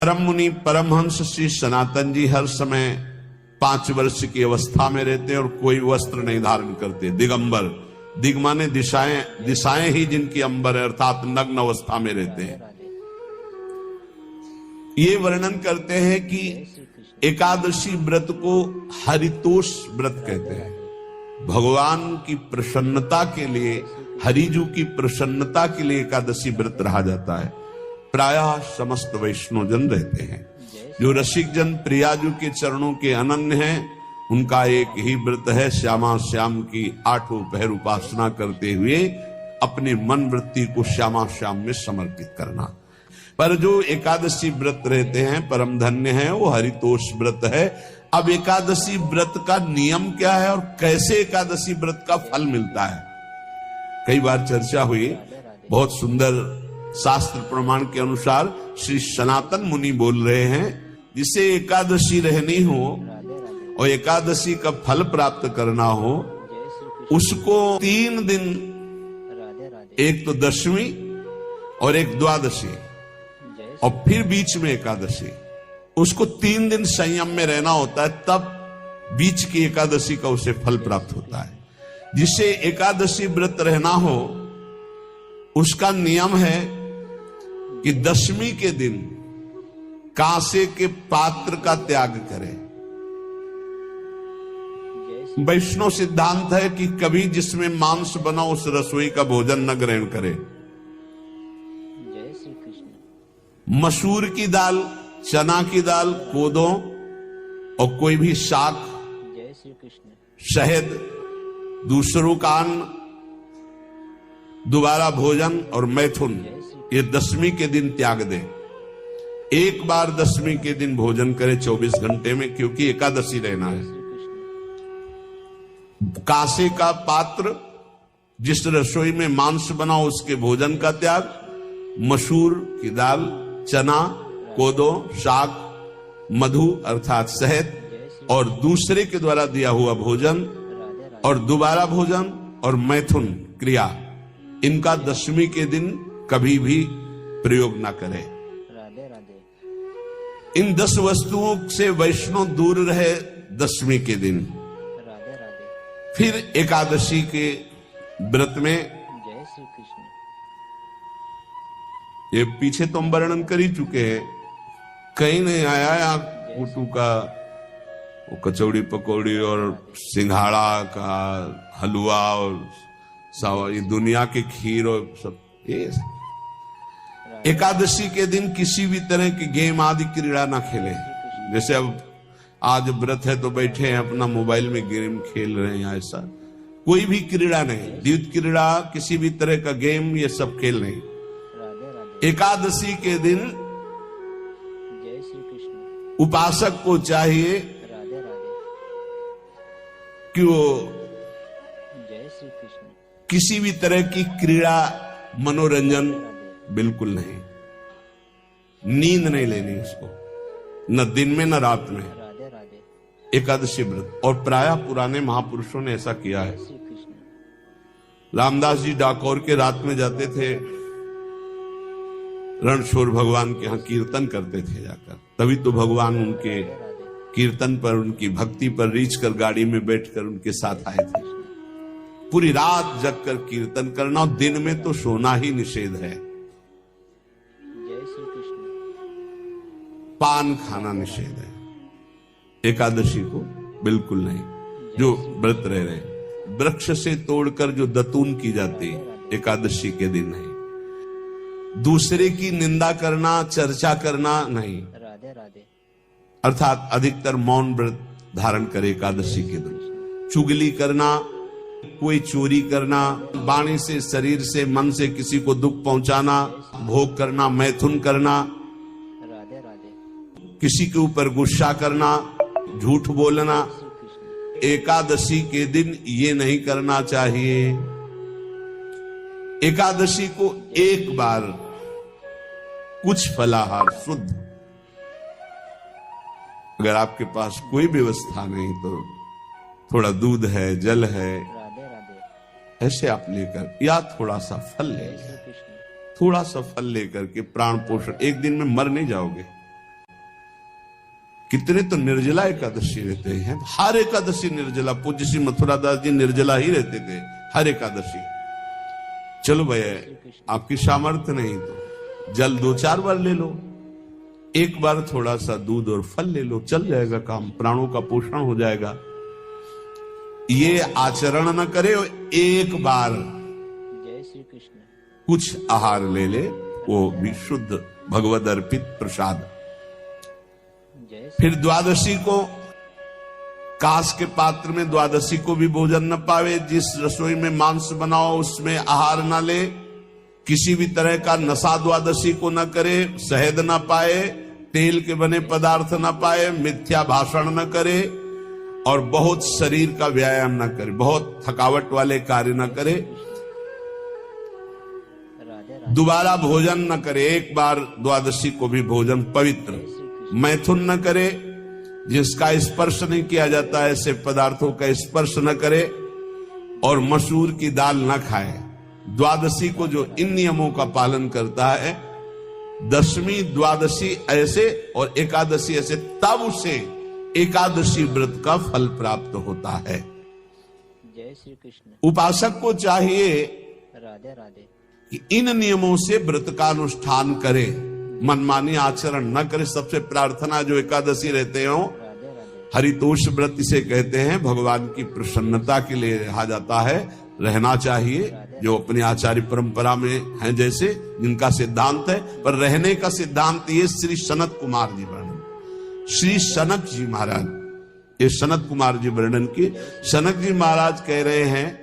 परम मुनि परमहंस श्री सनातन जी हर समय 5 वर्ष की अवस्था में रहते और कोई वस्त्र नहीं धारण करते, दिगंबर। दिग माने दिशाएं, दिशाएं ही जिनकी अंबर है, अर्थात नग्न अवस्था में रहते हैं। ये वर्णन करते हैं कि एकादशी व्रत को हरितोष व्रत कहते हैं। भगवान की प्रसन्नता के लिए, हरिजू की प्रसन्नता के लिए एकादशी व्रत रहा जाता है। प्रायः समस्त वैष्णव जन रहते हैं। जो रसिक जन प्रियाजू के चरणों के अनन्य हैं, उनका एक ही व्रत है, श्यामा श्याम की 8 पहर उपासना करते हुए अपने मन वृत्ति को श्यामा श्याम में समर्पित करना। पर जो एकादशी व्रत रहते हैं परम धन्य है, वो हरितोष व्रत है। अब एकादशी व्रत का नियम क्या है और कैसे एकादशी व्रत का फल मिलता है, कई बार चर्चा हुई। बहुत सुंदर शास्त्र प्रमाण के अनुसार श्री सनातन मुनि बोल रहे हैं, जिसे एकादशी रहनी हो और एकादशी का फल प्राप्त करना हो, उसको 3 दिन, एक तो दशमी और एक द्वादशी और फिर बीच में एकादशी, उसको 3 दिन संयम में रहना होता है, तब बीच की एकादशी का उसे फल प्राप्त होता है। जिसे एकादशी व्रत रहना हो उसका नियम है कि दशमी के दिन कांसे के पात्र का त्याग करें। वैष्णव सिद्धांत है कि कभी जिसमें मांस बना उस रसोई का भोजन न ग्रहण करे। मसूर की दाल, चना की दाल, कोदों और कोई भी शाक, शहद, दूसरों का अन्न, दोबारा भोजन और मैथुन, ये दशमी के दिन त्याग दे। एक बार दशमी के दिन भोजन करे 24 घंटे में, क्योंकि एकादशी रहना है। कांसे का पात्र, जिस रसोई में मांस बना उसके भोजन का त्याग, मसूर की दाल, चना, कोदो, शाक, मधु अर्थात शहद और दूसरे के द्वारा दिया हुआ भोजन और दोबारा भोजन और मैथुन क्रिया, इनका दशमी के दिन कभी भी प्रयोग ना करें। इन 10 वस्तुओं से वैष्णव दूर रहे दशमी के दिन। फिर एकादशी के व्रत में, ये पीछे तो हम वर्णन कर ही चुके हैं, कहीं नहीं आया या कुटू का वो कचौड़ी पकौड़ी और सिंघाड़ा का हलवा और ये दुनिया के खीर और सब। ये एकादशी के दिन किसी भी तरह की गेम आदि क्रीड़ा ना खेलें। जैसे अब आज व्रत है तो बैठे हैं अपना मोबाइल में गेम खेल रहे हैं, ऐसा कोई भी क्रीड़ा नहीं। द्यूत क्रीड़ा, किसी भी तरह का गेम, ये सब खेल नहीं। एकादशी के दिन उपासक को चाहिए कि वो किसी भी तरह की क्रीड़ा, मनोरंजन बिल्कुल नहीं, नींद नहीं लेनी उसको, न दिन में न रात में। एकादशी व्रत, और प्रायः पुराने महापुरुषों ने ऐसा किया है। रामदास जी डाकोर के रात में जाते थे, रणछोड़ भगवान के यहाँ कीर्तन करते थे जाकर, तभी तो भगवान उनके कीर्तन पर, उनकी भक्ति पर रीछ कर गाड़ी में बैठकर उनके साथ आए थे। पूरी रात जगकर कीर्तन करना, और दिन में तो सोना ही निषेध है। पान खाना निषेध है एकादशी को, बिल्कुल नहीं। जो व्रत रह रहे, वृक्ष से तोड़कर जो दतून की जाती एकादशी के दिन नहीं। दूसरे की निंदा करना, चर्चा करना नहीं, अर्थात अधिकतर मौन व्रत धारण करे एकादशी के दिन। चुगली करना, कोई चोरी करना, वाणी से, शरीर से, मन से किसी को दुख पहुंचाना, भोग करना, मैथुन करना, किसी के ऊपर गुस्सा करना, झूठ बोलना, एकादशी के दिन ये नहीं करना चाहिए। एकादशी को एक बार कुछ फलाहार शुद्ध, अगर आपके पास कोई व्यवस्था नहीं तो थोड़ा दूध है, जल है, ऐसे आप लेकर, या थोड़ा सा फल लेकर, थोड़ा सा फल लेकर के प्राण पोषण, एक दिन में मर नहीं जाओगे। कितने तो निर्जला एकादशी रहते हैं, हर एकादशी निर्जला। पूज्य श्री मथुरा दास जी निर्जला ही रहते थे हर एकादशी। चलो भैया आपकी सामर्थ्य नहीं तो जल 2-4 बार ले लो, एक बार थोड़ा सा दूध और फल ले लो, चल जाएगा काम, प्राणों का पोषण हो जाएगा। ये आचरण न करे, एक बार जय श्री कृष्ण कुछ आहार ले ले, वो भी शुद्ध भगवद अर्पित प्रसाद। फिर द्वादशी को कांस के पात्र में द्वादशी को भी भोजन न पावे। जिस रसोई में मांस बनाओ उसमें आहार न ले, किसी भी तरह का नशा द्वादशी को न करे, शहद न पाए, तेल के बने पदार्थ न पाए, मिथ्या भाषण न करे और बहुत शरीर का व्यायाम न करे, बहुत थकावट वाले कार्य न करे, दोबारा भोजन न करे। एक बार द्वादशी को भी भोजन पवित्र, मैथुन न करे, जिसका स्पर्श नहीं किया जाता है ऐसे पदार्थों का स्पर्श न करे, और मसूर की दाल न खाए। द्वादशी को जो इन नियमों का पालन करता है, दशमी द्वादशी ऐसे और एकादशी ऐसे, तब उसे एकादशी व्रत का फल प्राप्त होता है। जय श्री कृष्ण। उपासक को चाहिए राधे राधे कि इन नियमों से व्रत का अनुष्ठान करे, मनमानी आचरण न करे। सबसे प्रार्थना जो एकादशी रहते हो, हरितोष व्रत इसे कहते हैं, भगवान की प्रसन्नता के लिए रहा जाता है, रहना चाहिए। जो अपनी आचार्य परंपरा में है, जैसे जिनका सिद्धांत है, पर रहने का सिद्धांत ये श्री सनत कुमार जी वर्णन, श्री सनक जी महाराज, ये सनत कुमार जी वर्णन की। सनक जी महाराज कह रहे हैं,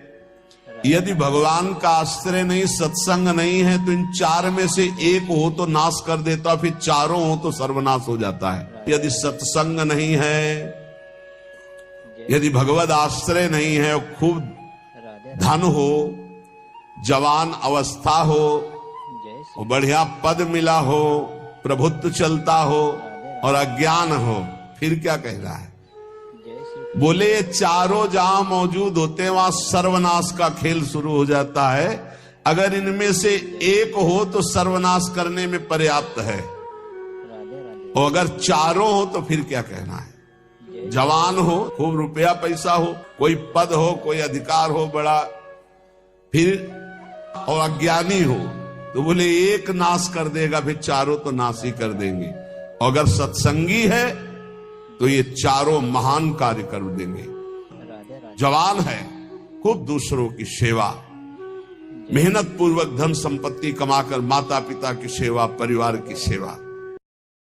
यदि भगवान का आश्रय नहीं, सत्संग नहीं है, तो इन 4 में से एक हो तो नाश कर देता, फिर चारों हो तो सर्वनाश हो जाता है। यदि सत्संग नहीं है, यदि भगवद आश्रय नहीं है, खूब धन हो, जवान अवस्था हो, बढ़िया पद मिला हो, प्रभुत्व चलता हो और अज्ञान हो, फिर क्या कह रहा है? बोले ये चारों जहां मौजूद होते हैं वहां सर्वनाश का खेल शुरू हो जाता है। अगर इनमें से एक हो तो सर्वनाश करने में पर्याप्त है, और अगर चारों हो तो फिर क्या कहना है? जवान हो, खूब रुपया पैसा हो, कोई पद हो, कोई अधिकार हो बड़ा, फिर और अज्ञानी हो, तो बोले एक नाश कर देगा, फिर चारों तो नाश ही कर देंगे। और अगर सत्संगी है तो ये चारों महान कार्य कर देंगे। जवान है, खूब दूसरों की सेवा, मेहनत पूर्वक धन संपत्ति कमाकर माता पिता की सेवा, परिवार की सेवा,